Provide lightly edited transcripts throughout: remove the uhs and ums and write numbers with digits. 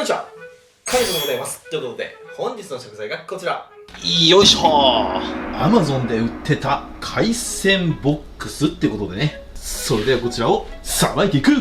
こんにちは、カイトでございます。ということで、本日の食材がこちら。よいしょー。 Amazon で売ってた海鮮ボックスってことでね、それではこちらをさばいていく。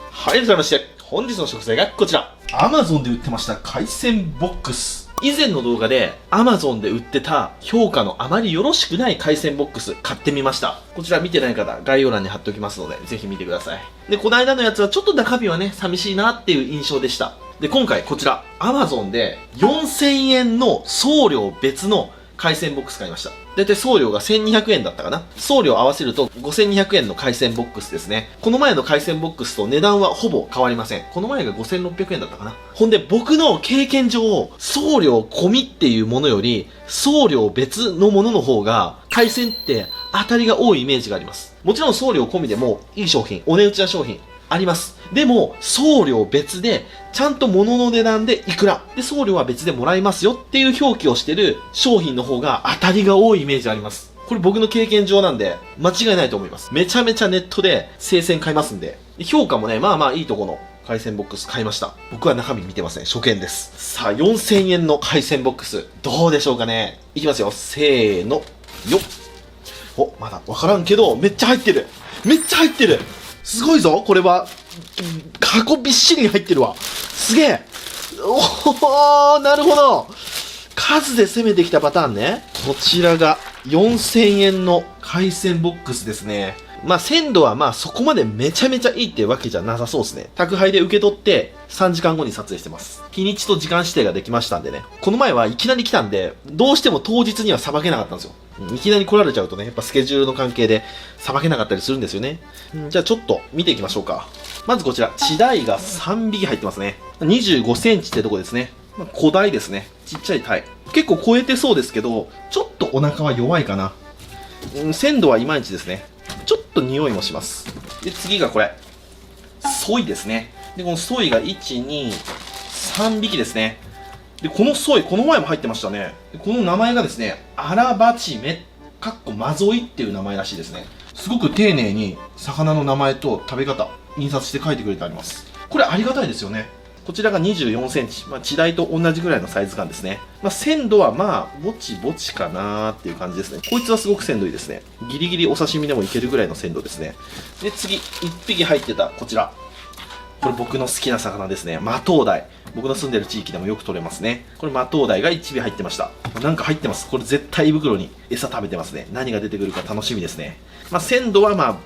はい、改めまして、本日の食材がこちら。 Amazon で売ってました海鮮ボックス。以前の動画で Amazon で売ってた評価のあまりよろしくない海鮮ボックス買ってみました。こちら見てない方、概要欄に貼っておきますので、ぜひ見てください。で、この間のやつはちょっと中身はね、寂しいなっていう印象でした。で、今回こちら、Amazon で4000円の送料別の海鮮ボックス買いました。だいたい送料が1200円だったかな。送料合わせると5200円の海鮮ボックスですね。この前の海鮮ボックスと値段はほぼ変わりません。この前が5600円だったかな。ほんで僕の経験上、送料込みっていうものより、送料別のものの方が、海鮮って当たりが多いイメージがあります。もちろん送料込みでもいい商品、お値打ちな商品、あります。でも、送料別で、ちゃんと物の値段でいくら。で、送料は別でもらえますよっていう表記をしてる商品の方が当たりが多いイメージあります。これ僕の経験上なんで、間違いないと思います。めちゃめちゃネットで生鮮買いますんで。評価もね、まあまあいいとこの海鮮ボックス買いました。僕は中身見てません。初見です。さあ、4000円の海鮮ボックス。どうでしょうかね。いきますよ。せーの。よっ。お、まだわからんけど、めっちゃ入ってる。めっちゃ入ってる。すごいぞ、これは。箱びっしりに入ってるわ。すげえ。おー、なるほど。数で攻めてきたパターンね。こちらが4000円の海鮮ボックスですね。まあ鮮度はまあそこまでめちゃめちゃいいってわけじゃなさそうですね。宅配で受け取って3時間後に撮影してます。日にちと時間指定ができましたんでね。この前はいきなり来たんで、どうしても当日にはさばけなかったんですよ。いきなり来られちゃうとね、やっぱスケジュールの関係でさばけなかったりするんですよね。じゃあちょっと見ていきましょうか。まずこちら、チダイが3匹入ってますね。25センチってとこですね。小鯛ですね。ちっちゃい鯛。結構超えてそうですけど、ちょっとお腹は弱いかな。鮮度はいまいちですね。ちょっと匂いもします。で、次がこれ。ソイですね。で、このソイが1、2、3匹ですね。で、このソイ、この前も入ってましたね。この名前がですね、アラバチメ、かっこマゾイっていう名前らしいですね。すごく丁寧に魚の名前と食べ方、印刷して書いてくれてあります。これありがたいですよね。こちらが24センチ。チダイと同じぐらいのサイズ感ですね。鮮度はぼちぼちかなーっていう感じですね。こいつはすごく鮮度いいですね。ギリギリお刺身でもいけるぐらいの鮮度ですね。で、次、1匹入ってたこちら。これ僕の好きな魚ですね。マトウダイ。僕の住んでる地域でもよく取れますね。これマトウダイが1尾入ってました。なんか入ってます。これ絶対胃袋に餌食べてますね。何が出てくるか楽しみですね。鮮度は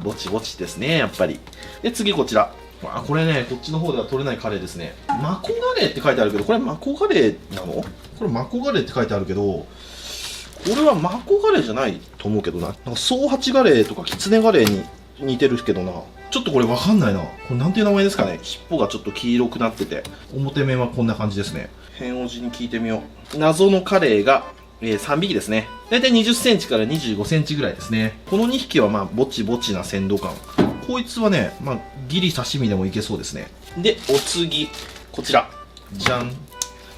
ぼちぼちですね、やっぱり。で、次こちら。これね、こっちの方では取れないカレーですね。マコガレーって書いてあるけど、これマコガレーなの？これマコガレーって書いてあるけど、これはマコガレーじゃないと思うけどな。なんかソウハチガレーとかキツネガレーに似てるけどな。ちょっとこれわかんないな。これなんていう名前ですかね。尻尾がちょっと黄色くなってて、表面はこんな感じですね。変王寺に聞いてみよう。謎のカレーが、3匹ですね。だいたい20センチから25センチぐらいですね。この2匹はぼちぼちな鮮度感。こいつはね、ギリ刺身でもいけそうですね。で、お次、こちら。じゃん。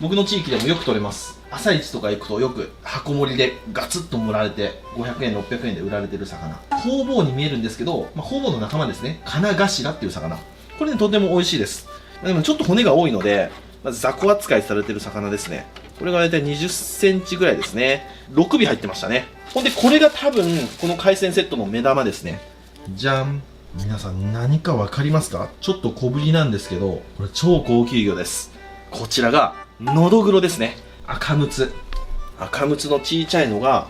僕の地域でもよく取れます。朝市とか行くとよく箱盛りでガツッと盛られて、500円、600円で売られてる魚。ホウボウに見えるんですけど、ホウボウの仲間ですね。カナガシラっていう魚。これね、とても美味しいです。でもちょっと骨が多いので、雑魚扱いされてる魚ですね。これがだいたい20センチぐらいですね。6尾入ってましたね。ほんで、これが多分、この海鮮セットの目玉ですね。じゃん。皆さん何かわかりますか？ちょっと小ぶりなんですけど、これ超高級魚です。こちらが、ノドグロですね。赤ムツ。赤ムツのちいちゃいのが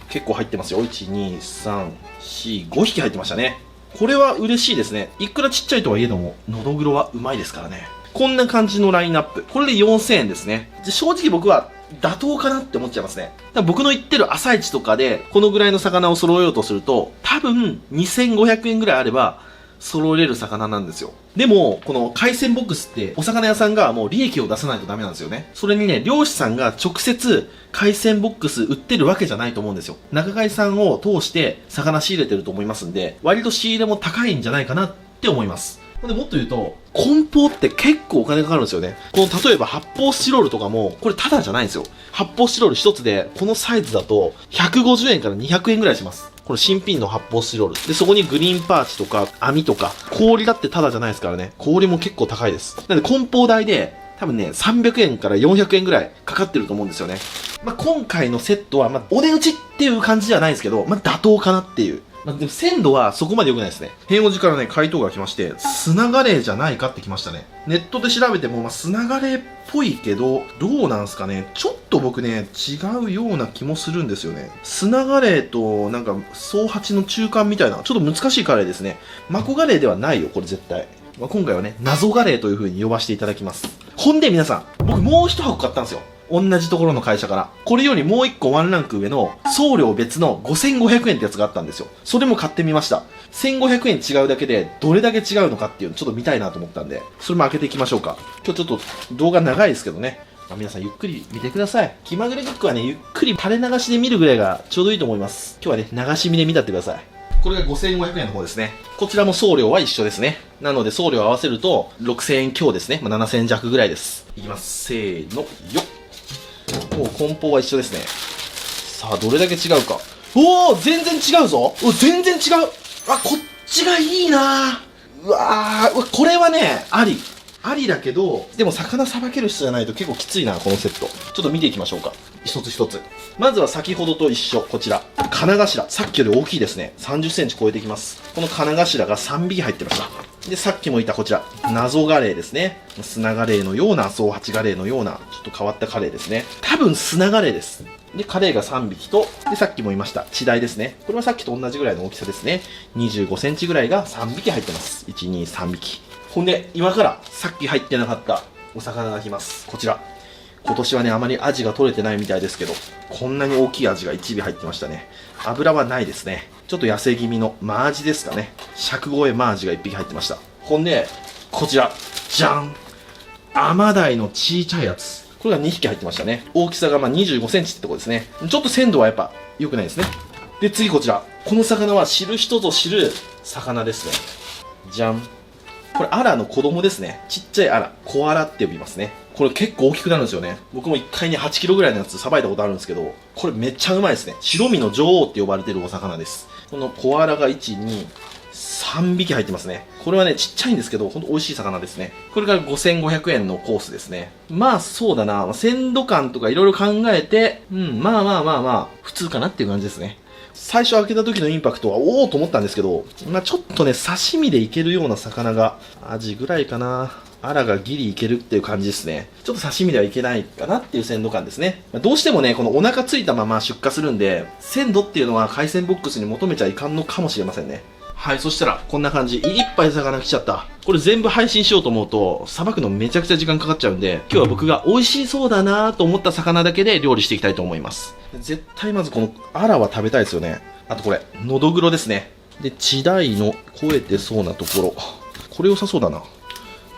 結構入ってますよ。1、2、3、4、5匹入ってましたね。これは嬉しいですね。いくらちっちゃいとはいえども、ノドグロはうまいですからね。こんな感じのラインナップ。これで4000円ですね。正直僕は妥当かなって思っちゃいますね。僕の行ってる朝市とかで、このぐらいの魚を揃えようとすると、多分2500円ぐらいあれば、揃えれる魚なんですよ。でも、この海鮮ボックスって、お魚屋さんがもう利益を出さないとダメなんですよね。それにね、漁師さんが直接海鮮ボックス売ってるわけじゃないと思うんですよ。仲買さんを通して魚仕入れてると思いますんで、割と仕入れも高いんじゃないかなって思います。でもっと言うと、梱包って結構お金かかるんですよね。この例えば発泡スチロールとかも、これタダじゃないんですよ。発泡スチロール一つで、このサイズだと150円から200円ぐらいします。ここれ新品の発泡スチロール。で、そこにグリーンパーチとか網とか、氷だってタダじゃないですからね。氷も結構高いです。なんで梱包代で、多分ね、300円から400円ぐらいかかってると思うんですよね。まあ、今回のセットは、まあ、お値打ちっていう感じではないんですけど、まあ、妥当かなっていう。まあ、でも鮮度はそこまで良くないですね。平王寺からね、回答が来まして、砂ガレーじゃないかって来ましたね。ネットで調べても、まあ、砂ガレーっぽいけど、どうなんすかね。ちょっと僕ね、違うような気もするんですよね。砂ガレーと、なんか、総八の中間みたいな、ちょっと難しいカレーですね。マコガレーではないよ、これ絶対。まあ、今回はね、謎ガレーという風に呼ばせていただきます。ほんで皆さん、僕もう一箱買ったんですよ。同じところの会社から。これよりもう一個ワンランク上の送料別の5500円ってやつがあったんですよ。それも買ってみました。1500円違うだけでどれだけ違うのかっていうのちょっと見たいなと思ったんで、それも開けていきましょうか。今日ちょっと動画長いですけどね。まあ、皆さんゆっくり見てください。気まぐれクックはね、ゆっくり垂れ流しで見るぐらいがちょうどいいと思います。今日はね、流し見で見たってください。これが5500円の方ですね。こちらも送料は一緒ですね。なので送料合わせると6000円強ですね。まあ、7000円弱ぐらいです。いきます。せーの、よっ。もう梱包は一緒ですね。さあ、どれだけ違うか。おお、全然違うぞ。全然違う。あ、こっちがいいな。うわー、これはね、ありだけど、でも魚さばける人じゃないと結構きついな、このセット。ちょっと見ていきましょうか。一つ一つ。まずは先ほどと一緒、こちら。金頭。さっきより大きいですね。30センチ超えてきます。この金頭が3匹入ってました。で、さっきも言ったこちら。謎ガレーですね。砂ガレーのような、総八ガレーのような、ちょっと変わったカレーですね。多分砂ガレーです。で、カレーが3匹と、で、さっきも言いました、チダイですね。これはさっきと同じぐらいの大きさですね。25センチぐらいが3匹入ってます。1、2、3匹。ほんで、今からさっき入ってなかったお魚が来ます。こちら。今年はね、あまりアジが取れてないみたいですけど、こんなに大きいアジが1尾入ってましたね。油はないですね。ちょっと痩せ気味のマアジですかね。尺超えマアジが1匹入ってました。ほんで、こちら。じゃん。アマダイのちいちゃいやつ。これが2匹入ってましたね。大きさがまあ25センチってとこですね。ちょっと鮮度はやっぱ良くないですね。で、次こちら。この魚は知る人ぞ知る魚ですね。じゃん。これアラの子供ですね。ちっちゃいアラ。コアラって呼びますね。これ結構大きくなるんですよね。僕も1回に8キロぐらいのやつさばいたことあるんですけど、これめっちゃうまいですね。白身の女王って呼ばれてるお魚です。このコアラが1、2、3匹入ってますね。これはね、ちっちゃいんですけど、ほんと美味しい魚ですね。これが5500円のコースですね。まあそうだな、鮮度感とかいろいろ考えて、まあ、普通かなっていう感じですね。最初開けた時のインパクトはおおと思ったんですけど、まあちょっとね、刺身でいけるような魚が、アジぐらいかな。アラがギリいけるっていう感じですね。ちょっと刺身ではいけないかなっていう鮮度感ですね。どうしてもね、このお腹ついたまま出荷するんで、鮮度っていうのは海鮮ボックスに求めちゃいかんのかもしれませんね。はい、そしたら、こんな感じ。いっぱい魚来ちゃった。これ全部配信しようと思うと、さばくのめちゃくちゃ時間かかっちゃうんで、今日は僕が美味しそうだなと思った魚だけで料理していきたいと思います。絶対まずこのアラは食べたいですよね。あとこれ、のどぐろですね。で、チダイの超えてそうなところ。これ良さそうだな。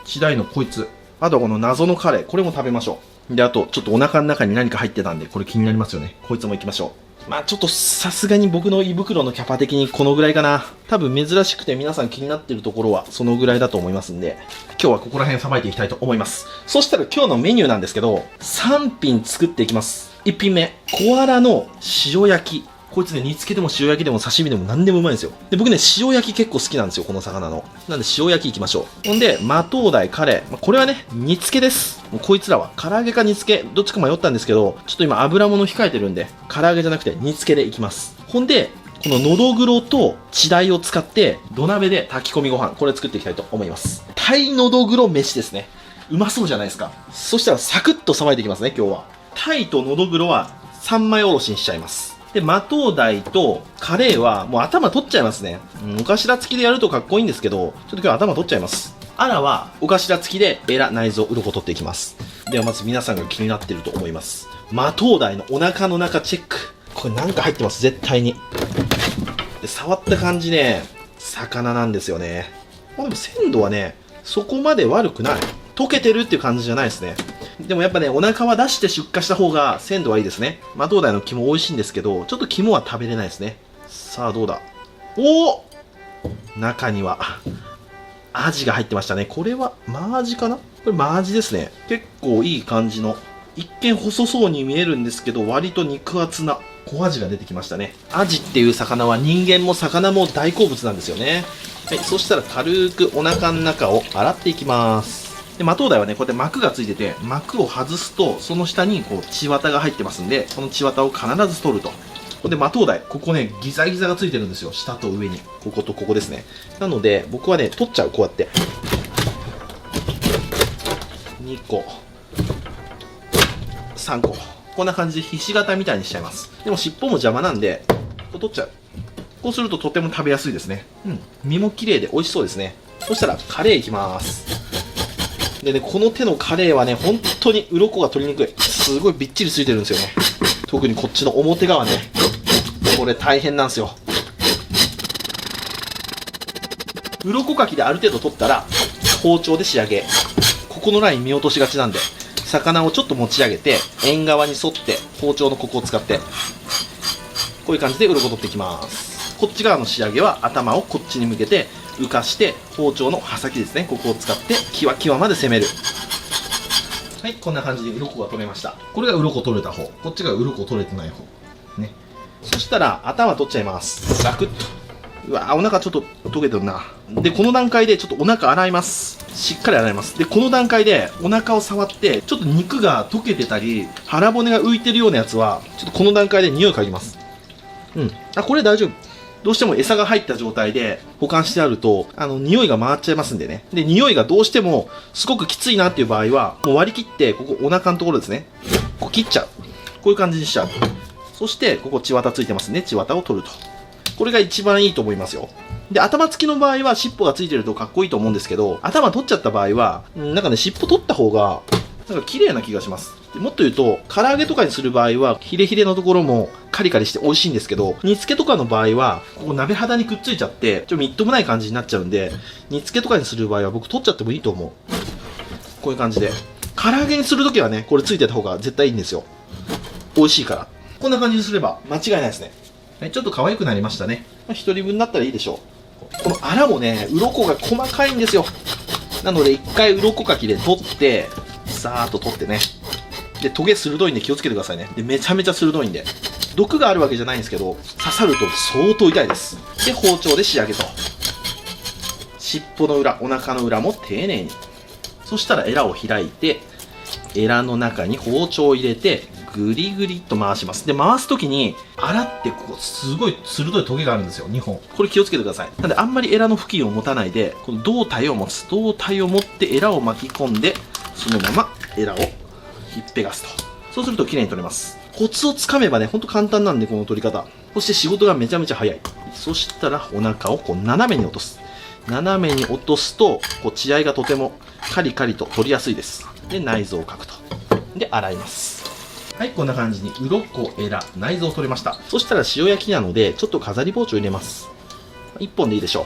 チダイのこいつ。あとはこの謎のカレー。これも食べましょう。で、あと、ちょっとお腹の中に何か入ってたんで、これ気になりますよね。こいつも行きましょう。まあちょっとさすがに僕の胃袋のキャパ的にこのぐらいかな。多分珍しくて皆さん気になってるところはそのぐらいだと思いますんで、今日はここら辺さばいていきたいと思います。そしたら今日のメニューなんですけど、3品作っていきます。1品目、コアラの塩焼き。こいつね、煮付けでも塩焼きでも刺身でも何でもうまいんですよ。で、僕ね、塩焼き結構好きなんですよ、この魚の。なんで塩焼きいきましょう。ほんで、マトウダイ、カレー。これはね、煮付けです。もうこいつらは、唐揚げか煮付け、どっちか迷ったんですけど、ちょっと今油物控えてるんで、唐揚げじゃなくて煮付けでいきます。ほんで、こののどぐろとチダイを使って、土鍋で炊き込みご飯、これ作っていきたいと思います。タイのどぐろ飯ですね。うまそうじゃないですか。そしたらサクッとさばいていきますね、今日は。タイとのどぐろは3枚おろしにしちゃいます。で、マトウダイとカレーはもう頭取っちゃいますね。お頭付きでやるとかっこいいんですけど、ちょっと今日頭取っちゃいます。アラはお頭付きでエラ、内臓、鱗取っていきます。ではまず皆さんが気になってると思います。マトウダイのお腹の中チェック。これなんか入ってます、絶対に。で、触った感じね、魚なんですよね。まあ、でも鮮度はね、そこまで悪くない。溶けてるっていう感じじゃないですね。でもやっぱね、お腹は出して出荷した方が鮮度はいいですね。マトウダイの肝美味しいんですけど、ちょっと肝は食べれないですね。さあどうだ。おお、中にはアジが入ってましたね。これはマアジかな。これマアジですね。結構いい感じの、一見細そうに見えるんですけど、割と肉厚な、小アジが出てきましたね。アジっていう魚は人間も魚も大好物なんですよね。はい、そしたら軽くお腹の中を洗っていきます。で、マトウダイはね、こうやって膜がついてて、膜を外すと、その下にこう、血綿が入ってますんで、この血綿を必ず取ると。で、マトウダイ、ここね、ギザギザがついてるんですよ。下と上に。こことここですね。なので、僕はね、取っちゃう、こうやって。2個。3個。こんな感じでひし形みたいにしちゃいます。でも尻尾も邪魔なんで、こう取っちゃう。こうするととても食べやすいですね。身も綺麗で美味しそうですね。そしたら、カレーいきます。でね、この手のカレーはね、本当に鱗が取りにくい。すごいびっちりついてるんですよね。特にこっちの表側ね。これ大変なんですよ。鱗かきである程度取ったら、包丁で仕上げ。ここのライン見落としがちなんで、魚をちょっと持ち上げて、縁側に沿って包丁のここを使って、こういう感じで鱗取っていきます。こっち側の仕上げは頭をこっちに向けて、浮かして包丁の刃先ですね、ここを使ってキワキワまで攻める。はい、こんな感じで鱗が取れました。これが鱗取れた方、こっちが鱗取れてない方ね。そしたら頭取っちゃいます。ザクッと。うわー、お腹ちょっと溶けてるな。で、この段階でちょっとお腹洗います。しっかり洗います。で、この段階でお腹を触ってちょっと肉が溶けてたり腹骨が浮いてるようなやつはちょっとこの段階で匂い嗅ぎます。これ大丈夫。どうしても餌が入った状態で保管してあると、匂いが回っちゃいますんでね。で、匂いがどうしてもすごくきついなっていう場合は、もう割り切って、ここお腹のところですね。こう切っちゃう。こういう感じにしちゃう。そして、ここ血綿ついてますね。血綿を取ると。これが一番いいと思いますよ。で、頭付きの場合は尻尾がついてるとかっこいいと思うんですけど、頭取っちゃった場合は、なんかね、尻尾取った方が、なんか綺麗な気がします。もっと言うと、唐揚げとかにする場合は、ヒレヒレのところもカリカリして美味しいんですけど、煮付けとかの場合は、ここ鍋肌にくっついちゃって、ちょっとみっともない感じになっちゃうんで、煮付けとかにする場合は僕取っちゃってもいいと思う。こういう感じで。唐揚げにするときはね、これついてた方が絶対いいんですよ。美味しいから。こんな感じにすれば間違いないですね。はい、ちょっと可愛くなりましたね。一人分だったらいいでしょう。このアラもね、鱗が細かいんですよ。なので一回鱗かきで取って、さーっと取ってね。で、トゲ鋭いんで気をつけてくださいね。で、めちゃめちゃ鋭いんで。毒があるわけじゃないんですけど、刺さると相当痛いです。で、包丁で仕上げと。尻尾の裏、お腹の裏も丁寧に。そしたらエラを開いて、エラの中に包丁を入れて、ぐりぐりっと回します。で、回すときに、洗ってここすごい鋭いトゲがあるんですよ、2本。これ気をつけてください。なんであんまりエラの付近を持たないで、この胴体を持つ。胴体を持ってエラを巻き込んで、そのままエラをひっぺがすと。そうすると綺麗に取れます。コツをつかめばね、ほんと簡単なんで、この取り方。そして仕事がめちゃめちゃ早い。そしたらお腹をこう斜めに落とす。斜めに落とすと、こう血合いがとてもカリカリと取りやすいです。で、内臓をかくと。で、洗います。はい、こんな感じに、鱗、エラ、内臓を取れました。そしたら塩焼きなので、ちょっと飾り包丁入れます。1本でいいでしょ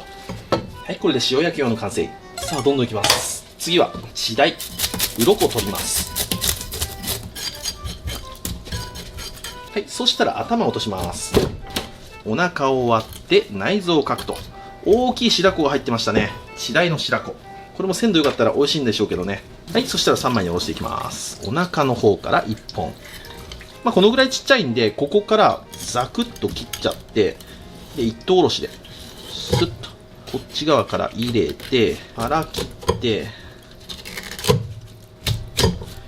う。はい、これで塩焼き用の完成。さあ、どんどんいきます。次は、次第、鱗を取ります。はい、そしたら頭を落とします。お腹を割って内臓をかくと。大きい白子が入ってましたね。次第の白子。これも鮮度良かったら美味しいんでしょうけどね。はい、そしたら3枚におろしていきます。お腹の方から1本。このぐらいちっちゃいんで、ここからザクッと切っちゃって、で、一等おろしで、スッと、こっち側から入れて、腹切って、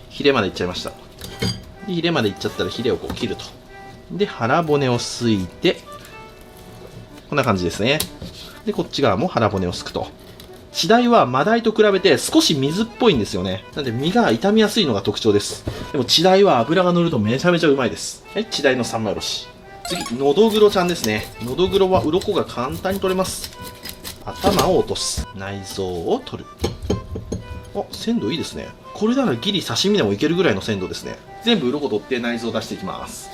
ヒレまでいっちゃいました。で、ヒレまでいっちゃったらヒレをこう切ると。で、腹骨をすいて、こんな感じですね。で、こっち側も腹骨をすくと。血鯛はマダイと比べて少し水っぽいんですよね。なんで身が傷みやすいのが特徴です。でも血鯛は脂が乗るとめちゃめちゃうまいです。はい、血鯛の3枚おろし。次、のどぐろちゃんですね。のどぐろは鱗が簡単に取れます。頭を落とす。内臓を取る。あ、鮮度いいですね。これならギリ刺身でもいけるぐらいの鮮度ですね。全部鱗取って内臓を出していきます。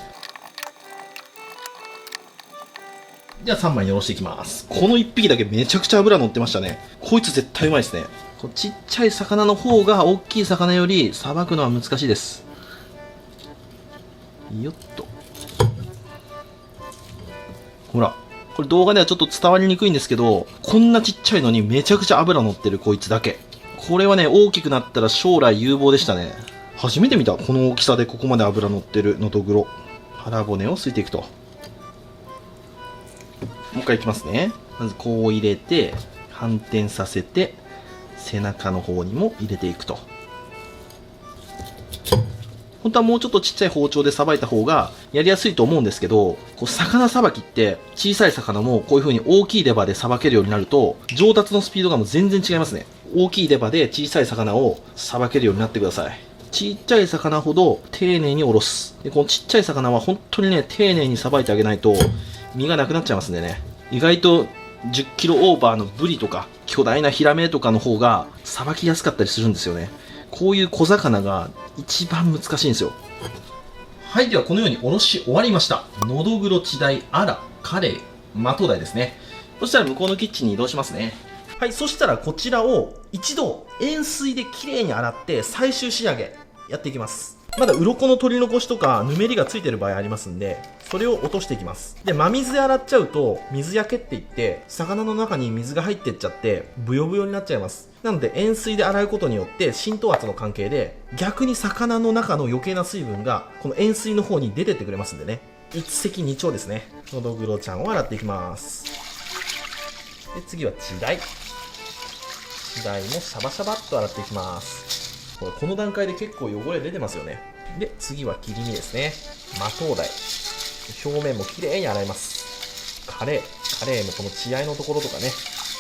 では3枚におろしていきます。この1匹だけめちゃくちゃ脂乗ってましたね。こいつ絶対うまいですね。こちっちゃい魚の方が大きい魚よりさばくのは難しいです。よっと。ほら。これ動画ではちょっと伝わりにくいんですけど、こんなちっちゃいのにめちゃくちゃ脂乗ってるこいつだけ。これはね、大きくなったら将来有望でしたね。初めて見た。この大きさでここまで脂乗ってるのどぐろ。腹骨をすいていくと。もう一回いきますね。まずこう入れて反転させて背中の方にも入れていくと。本当はもうちょっとちっちゃい包丁でさばいた方がやりやすいと思うんですけど、こう魚さばきって小さい魚もこういう風に大きいレバーでさばけるようになると上達のスピードがもう全然違いますね。大きいレバーで小さい魚をさばけるようになってください。ちっちゃい魚ほど丁寧におろす。でこのちっちゃい魚は本当にね、丁寧にさばいてあげないと身がなくなっちゃいますんでね。意外と10キロオーバーのブリとか巨大なヒラメとかの方がさばきやすかったりするんですよね。こういう小魚が一番難しいんですよ。はい、ではこのようにおろし終わりました。のどぐろ、チダイ、アラ、カレイ、マトウダイですね。そしたら向こうのキッチンに移動しますね。はい、そしたらこちらを一度塩水できれいに洗って最終仕上げやっていきます。まだ鱗の取り残しとかぬめりがついてる場合ありますんで、それを落としていきます。で、真水で洗っちゃうと水焼けっていって魚の中に水が入ってっちゃってブヨブヨになっちゃいます。なので塩水で洗うことによって浸透圧の関係で逆に魚の中の余計な水分がこの塩水の方に出てってくれますんでね、一石二鳥ですね。のどぐろちゃんを洗っていきます。で、次はチダイ。チダイもシャバシャバっと洗っていきます。この段階で結構汚れ出てますよね。で、次は切り身ですね。マトウダイ。表面もきれいに洗います。カレーもこの血合いのところとかね、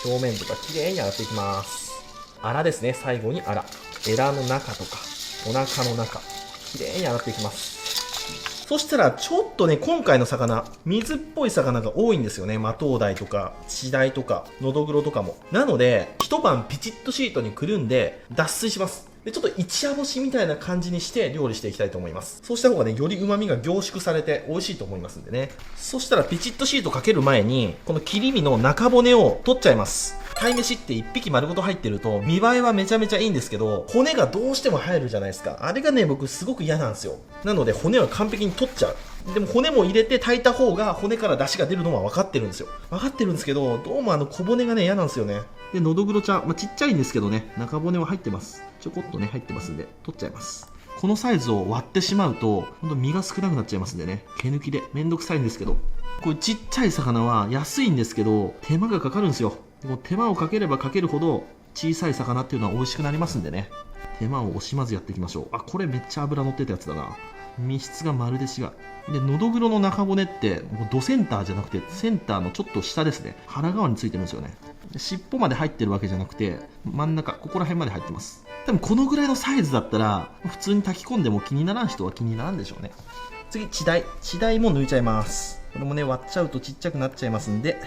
表面とかきれいに洗っていきます。アラですね。最後にアラ。エラの中とかお腹の中、きれいに洗っていきます。そしたらちょっとね、今回の魚水っぽい魚が多いんですよね。マトウダイとかチダイとかノドグロとかも。なので一晩ピチッとシートにくるんで脱水します。で、ちょっと一夜干しみたいな感じにして料理していきたいと思います。そうした方がね、より旨味が凝縮されて美味しいと思いますんでね。そしたらピチッとシートかける前にこの切り身の中骨を取っちゃいます。鯛めしって1匹丸ごと入ってると見栄えはめちゃめちゃいいんですけど、骨がどうしても入るじゃないですか。あれがね、僕すごく嫌なんですよ。なので骨は完璧に取っちゃう。でも骨も入れて炊いた方が骨から出汁が出るのは分かってるんですよ。分かってるんですけど、どうも小骨がね、嫌なんですよね。で、のどぐろちゃん、ちっちゃいんですけどね、中骨は入ってます。ちょこっとね、入ってますんで取っちゃいます。このサイズを割ってしまうとほんと身が少なくなっちゃいますんでね、毛抜きでめんどくさいんですけど、これちっちゃい魚は安いんですけど手間がかかるんですよ。でも手間をかければかけるほど小さい魚っていうのは美味しくなりますんでね、手間を惜しまずやっていきましょう。あ、これめっちゃ脂乗ってたやつだな。身質がまるで違う。で、のどぐろの中骨ってもうドセンターじゃなくてセンターのちょっと下ですね。腹側についてるんですよね。尻尾まで入ってるわけじゃなくて真ん中、ここら辺まで入ってます。多分このぐらいのサイズだったら普通に炊き込んでも気にならん人は気にならんでしょうね。次、チダイも抜いちゃいます。これもね、割っちゃうとちっちゃくなっちゃいますんで、しっ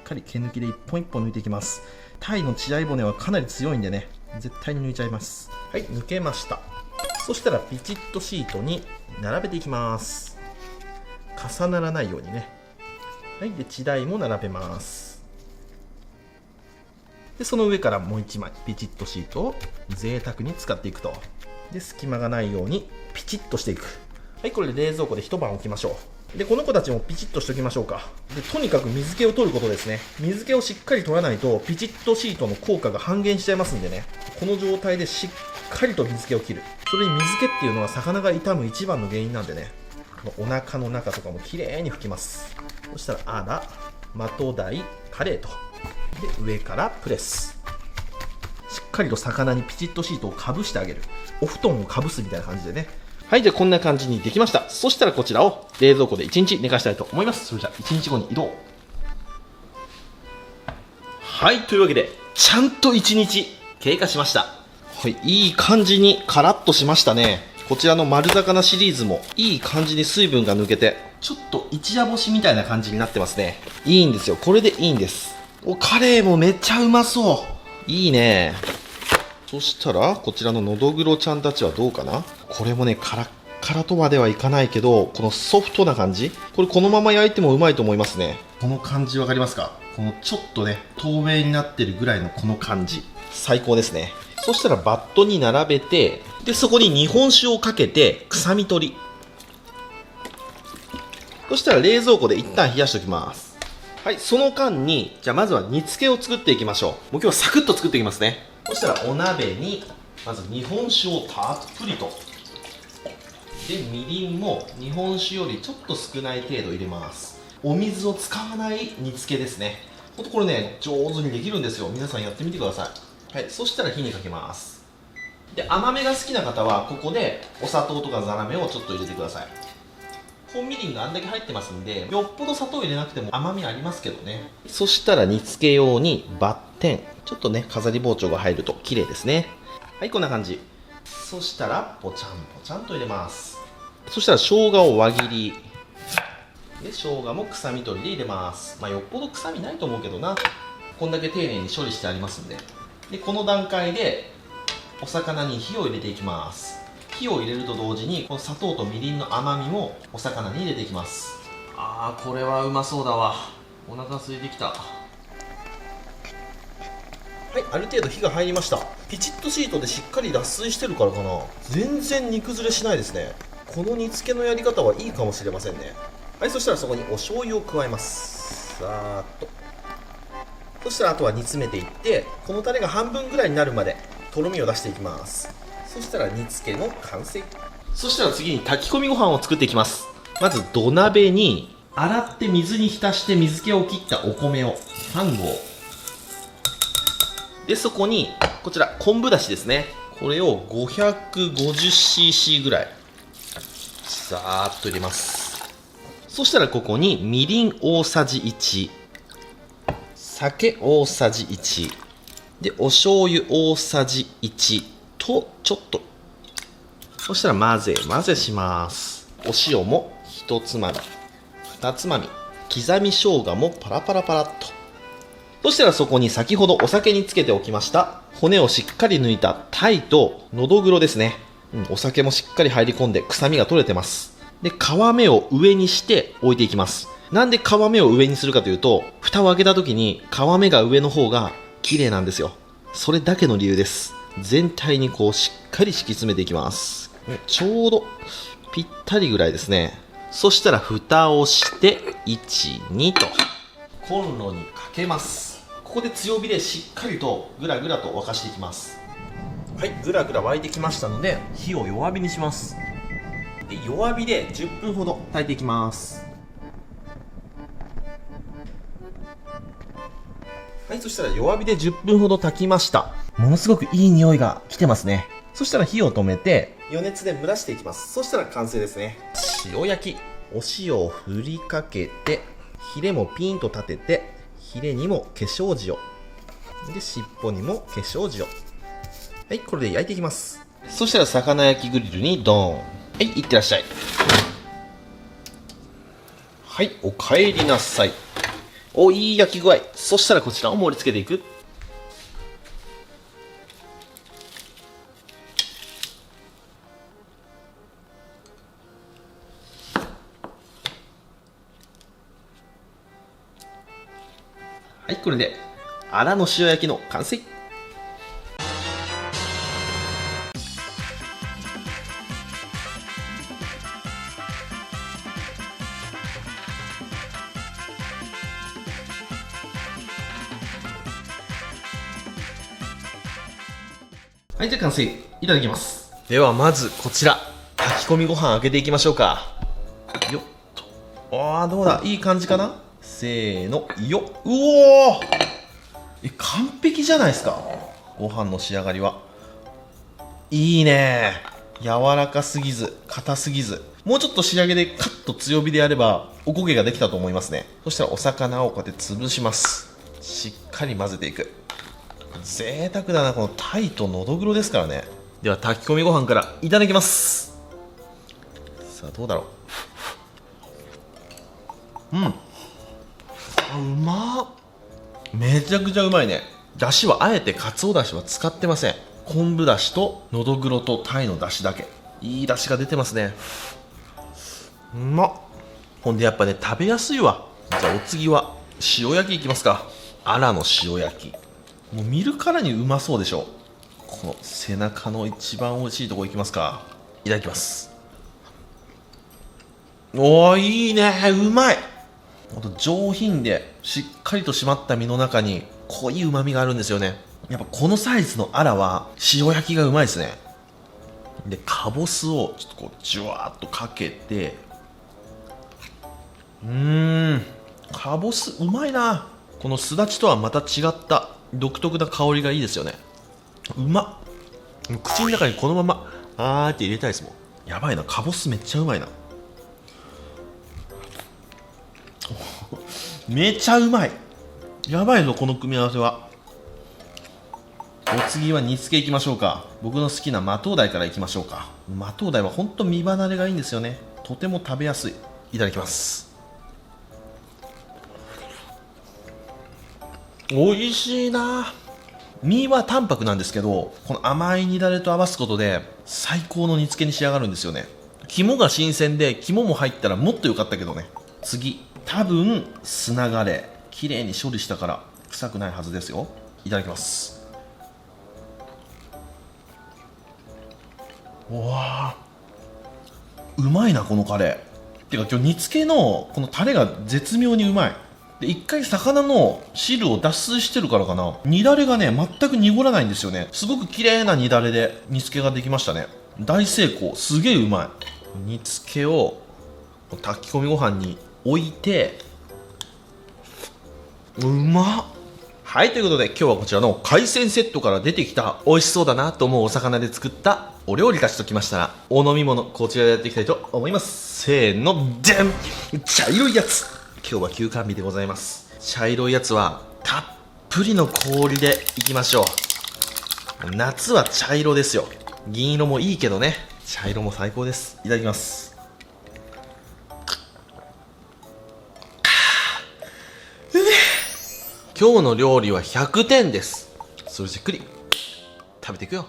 かり毛抜きで一本一本抜いていきます。タイの血合い骨はかなり強いんでね、絶対に抜いちゃいます。はい、抜けました。そしたらピチッとシートに並べていきます。重ならないようにね。はい、で血合いも並べます。でその上からもう1枚ピチッとシートを贅沢に使っていくと。で隙間がないようにピチッとしていく。はい、これで冷蔵庫で一晩置きましょう。でこの子たちもピチッとしておきましょうか。でとにかく水気を取ることですね。水気をしっかり取らないとピチッとシートの効果が半減しちゃいますんでね、この状態でしっかりと水気を切る。それに水気っていうのは魚が傷む一番の原因なんでね、このお腹の中とかもきれいに拭きます。そしたらアラ、マトウダイ、カレイと、で上からプレス。しっかりと魚にピチッとシートをかぶしてあげる。お布団をかぶすみたいな感じでね。はい、じゃあこんな感じにできました。そしたらこちらを冷蔵庫で1日寝かしたいと思います。それじゃあ1日後に移動。はい、というわけでちゃんと1日経過しました。はい、いい感じにカラッとしましたね。こちらの丸魚シリーズもいい感じに水分が抜けてちょっと一夜干しみたいな感じになってますね。いいんですよ、これでいいんです。お、カレーもめっちゃうまそう。いいね。そしたらこちらののどぐろちゃんたちはどうかな。これもね、カラッカラとまではいかないけど、このソフトな感じ、これこのまま焼いてもうまいと思いますね。この感じわかりますか。このちょっとね透明になってるぐらいのこの感じ、最高ですね。そしたらバットに並べて、でそこに日本酒をかけて臭み取り。そしたら冷蔵庫で一旦冷やしておきます。はい、その間にじゃあまずは煮付けを作っていきましょう。もう今日はサクッと作っていきますね。そしたらお鍋にまず日本酒をたっぷりと。でみりんも日本酒よりちょっと少ない程度入れます。お水を使わない煮付けですね。ほんとこれね、上手にできるんですよ。皆さんやってみてください。はい、そしたら火にかけます。で、甘めが好きな方はここでお砂糖とかザラメをちょっと入れてください。本みりんがあんだけ入ってますんで、よっぽど砂糖入れなくても甘みありますけどね。そしたら煮付け用にバッテン、ちょっとね飾り包丁が入ると綺麗ですね。はい、こんな感じ。そしたらポチャンポチャンと入れます。そしたら生姜を輪切りで、生姜も臭み取りで入れます。よっぽど臭みないと思うけどな、こんだけ丁寧に処理してありますんで。で、この段階でお魚に火を入れていきます。火を入れると同時にこの砂糖とみりんの甘みもお魚に入れていきます。これはうまそうだわ。お腹空いてきた。はい、ある程度火が入りました。ピチッとシートでしっかり脱水してるからかな、全然煮崩れしないですね。この煮付けのやり方はいいかもしれませんね。はい、そしたらそこにお醤油を加えます。さーっと。そしたらあとは煮詰めていって、このタレが半分ぐらいになるまでとろみを出していきます。そしたら煮付けの完成。そしたら次に炊き込みご飯を作っていきます。まず土鍋に洗って水に浸して水気を切ったお米を3合で、そこにこちら昆布だしですね。これを 550cc ぐらいさーっと入れます。そしたらここにみりん大さじ1、酒大さじ1で、お醤油大さじ1とちょっと、そしたら混ぜ混ぜします。お塩も1つまみ、2つまみ、刻み生姜もパラパラパラっと。そしたらそこに先ほどお酒につけておきました骨をしっかり抜いたタイとのどぐろですね。お酒もしっかり入り込んで臭みが取れてます。で、皮目を上にして置いていきます。なんで皮目を上にするかというと、蓋を開けた時に皮目が上の方が綺麗なんですよ。それだけの理由です。全体にこうしっかり敷き詰めていきます。ちょうどぴったりぐらいですね。そしたら蓋をして1、2とコンロにかけます。ここで強火でしっかりとぐらぐらと沸かしていきます。はい、ぐらぐら沸いてきましたので火を弱火にします。で、弱火で10分ほど炊いていきます。はい、そしたら弱火で10分ほど炊きました。ものすごくいい匂いが来てますね。そしたら火を止めて余熱で蒸らしていきます。そしたら完成ですね。塩焼き。お塩を振りかけて、ヒレもピーンと立てて、ヒレにも化粧塩で、尻尾にも化粧塩。はい、これで焼いていきます。そしたら魚焼きグリルにドーン。はい、いってらっしゃい。はい、おかえりなさい。お、いい焼き具合。そしたらこちらを盛り付けていく。はい、これでアラの塩焼きの完成。はい、じゃあ完成。いただきます。ではまずこちら炊き込みご飯開けていきましょうか。よっと。どうだ、いい感じかな。せーの、よっ。うおー、完璧じゃないですか。ご飯の仕上がりはいいね。柔らかすぎず硬すぎず、もうちょっと仕上げでカッと強火でやればおこげができたと思いますね。そしたらお魚をこうやって潰します。しっかり混ぜていく。贅沢だな、このタイとのどぐろですからね。では炊き込みご飯からいただきます。さあどうだろう。うまっ。めちゃくちゃうまいね。だしはあえてかつおだしは使ってません。昆布だしとのどぐろとタイのだしだけ。いいだしが出てますね。うまっ。ほんでやっぱね、食べやすいわ。じゃあお次は塩焼きいきますか。アラの塩焼き、もう見るからにうまそうでしょ。この背中の一番美味しいとこいきますか。いただきます。おー、いいね、うまい。ほんと上品でしっかりと締まった身の中に濃い旨味があるんですよね。やっぱこのサイズのアラは塩焼きがうまいですね。でかぼすをちょっとこうじゅわーっとかけて、かぼすうまいな。このすだちとはまた違った独特な香りがいいですよね。うまっ。口の中にこのままあーって入れたいですもん。やばいな、かぼすめっちゃうまいな。めちゃうまい。やばいぞこの組み合わせは。お次は煮付けいきましょうか。僕の好きなマトウダイからいきましょうか。マトウダイは本当身離れがいいんですよね。とても食べやすい。いただきます。美味しいな。身は淡白なんですけど、この甘い煮だれと合わすことで最高の煮付けに仕上がるんですよね。肝が新鮮で肝も入ったらもっと良かったけどね。次、多分砂ガレ綺麗に処理したから臭くないはずですよ。いただきます。うわー、うまいなこのカレー。てか今日煮付けのこのタレが絶妙にうまい。で一回魚の汁を脱水してるからかな、煮だれがね全く濁らないんですよね。すごく綺麗な煮だれで煮付けができましたね。大成功。すげえうまい。煮付けを炊き込みご飯に置いて、うまっ。はい、ということで今日はこちらの海鮮セットから出てきた美味しそうだなと思うお魚で作ったお料理たちときましたら、お飲み物こちらでやっていきたいと思います。せーの、でん、茶色いやつ。今日は休館日でございます。茶色いやつはたっぷりの氷でいきましょう。夏は茶色ですよ。銀色もいいけどね、茶色も最高です。いただきます。今日の料理は100点です。それじっくり食べていくよ。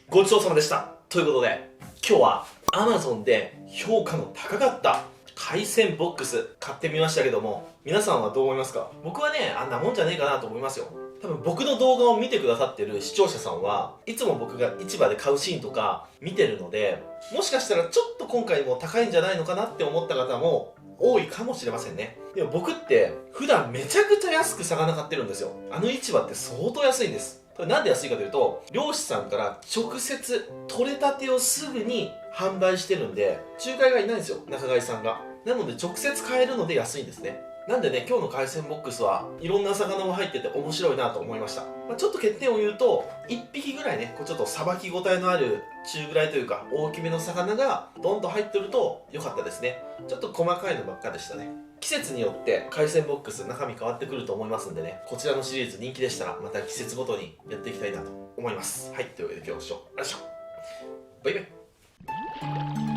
ごちそうさまでした。ということで今日は Amazon で評価の高かった海鮮ボックス買ってみましたけども、皆さんはどう思いますか？僕はね、あんなもんじゃねえかなと思いますよ。多分僕の動画を見てくださってる視聴者さんはいつも僕が市場で買うシーンとか見てるので、もしかしたらちょっと今回も高いんじゃないのかなって思った方も多いかもしれませんね。でも僕って普段めちゃくちゃ安く魚買ってるんですよ。あの市場って相当安いんです。これなんで安いかというと、漁師さんから直接取れたてをすぐに販売してるんで、仲介がいないんですよ、仲買さんが。なので直接買えるので安いんですね。なんでね、今日の海鮮ボックスはいろんな魚も入ってて面白いなと思いました。ちょっと欠点を言うと、1匹ぐらいね、こうちょっとさばき応えのある中ぐらいというか大きめの魚がドンと入ってると良かったですね。ちょっと細かいのばっかでしたね。季節によって海鮮ボックス中身変わってくると思いますんでね、こちらのシリーズ人気でしたらまた季節ごとにやっていきたいなと思います。はい、というわけで今日はよいしょ。バイバイ。